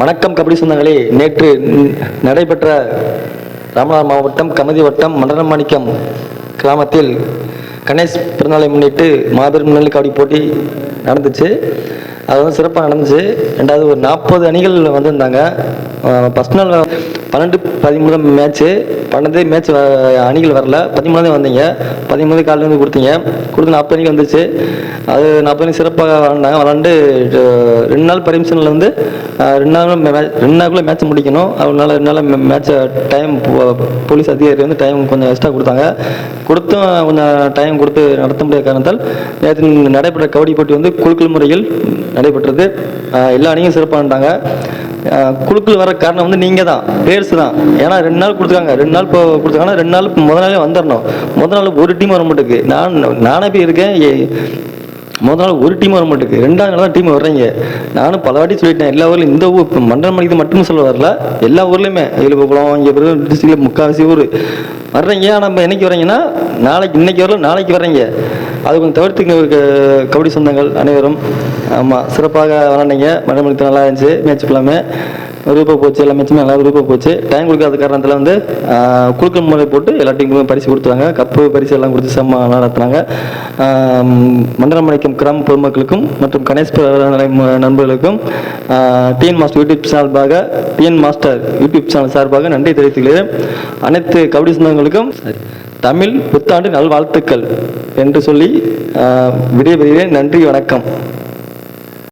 வணக்கம் கபடி சொந்தங்களே. நேற்று நடைபெற்ற ராமநாதபுரம் மாவட்டம் கமதி வட்டம் மண்டலமாணிக்கம் கிராமத்தில் கணேஷ் பிறந்தநாளை முன்னிட்டு மாபெரும் நெல் கபடி போட்டி நடந்துச்சு. அது வந்து சிறப்பாக நடந்துச்சு. ரெண்டாவது ஒரு 40 அணிகள் வந்திருந்தாங்க. ஃபஸ்ட் நாள் 12-13 மேட்ச்சு. 12 மேட்ச் அணிகள் வரல, 13 வந்தீங்க. 13 காலையில் வந்து கொடுத்து 40 அணிகள் வந்துச்சு. அது 40 அணி சிறப்பாக விளாண்டு 2 நாள் பர்மிஷனில் வந்து 2 நாளுக்குள்ளே மேட்ச் முடிக்கணும். அதனால 2 நாள் மேட்சை டைம் போலீஸ் அதிகாரி வந்து டைம் கொஞ்சம் எக்ஸ்ட்ரா கொடுத்தாங்க. கொடுத்தும் கொஞ்சம் டைம் கொடுத்து நடத்த முடியாத காரணத்தால் நேற்று நடைபெற்ற கபடி போட்டி வந்து குழுக்கள் முறையில் நடைபெற்றது. எல்லா அணியும் சிறப்பாக குழுக்கள் வர காரணம் வந்து நீங்கள் தான், பிளேயர்ஸ் தான். ஏன்னா 2 நாள் கொடுத்துருக்காங்க. 2 நாள் இப்போ கொடுத்துருக்காங்கன்னா 2 நாள் முதல் நாளே வந்துடணும். முதல் நாள் ஒரு டீம் வர மாட்டேங்குது. நானே போய் இருக்கேன். முதல் நாள் ஒரு டீம் வர மாட்டேங்குது. 2ஆவது நாள் தான் டீம் வர்றீங்க. நானும் பல வாட்டி சொல்லிட்டேன். எல்லா ஊர்லையும் இந்த ஊர் மண்டலமாணிக்கத்தை மட்டும் சொல்ல வரல, எல்லா ஊர்லேயுமே எழுபகுளம் இங்கே டிஸ்ட்ரிக்டில் முக்கால்வாசி ஊர் வர்றீங்க. ஆனால் என்னைக்கு வர்றீங்கன்னா இன்னைக்கு வரல, நாளைக்கு வர்றீங்க. அது கொஞ்சம் தவிர்த்துங்க கபடி சொந்தங்கள் அனைவரும். ஆமாம், சிறப்பாக விளாண்டிங்க. மண்டலமாணிக்கத்தை நல்லா இருந்துச்சு. மேட்ச் ஃபுல்லாமே விருப்பம் போச்சு. எல்லா மேட்சுமே நல்லா விருப்பம் போச்சு. டைம் கொடுக்காத காரணத்தில் வந்து குழுக்கள் முறை போட்டு எல்லா டீமுக்கும் பரிசு கொடுத்தாங்க. கப்பு பரிசு எல்லாம் கொடுத்து செம்ம நடத்துனாங்க. மண்டலமாணிக்கம் கிராம பொதுமக்களுக்கும் மற்றும் கணேஷ் நண்பர்களுக்கும் டிஎன் மாஸ்டர் யூடியூப் சேனல் சார்பாக நன்றி தெரிவித்துக்கிறேன். அனைத்து கபடி சொந்தங்களுக்கும் தமிழ் புத்தாண்டு நல்வாழ்த்துக்கள் என்று சொல்லி விடைபெறுகிறேன். நன்றி, வணக்கம்.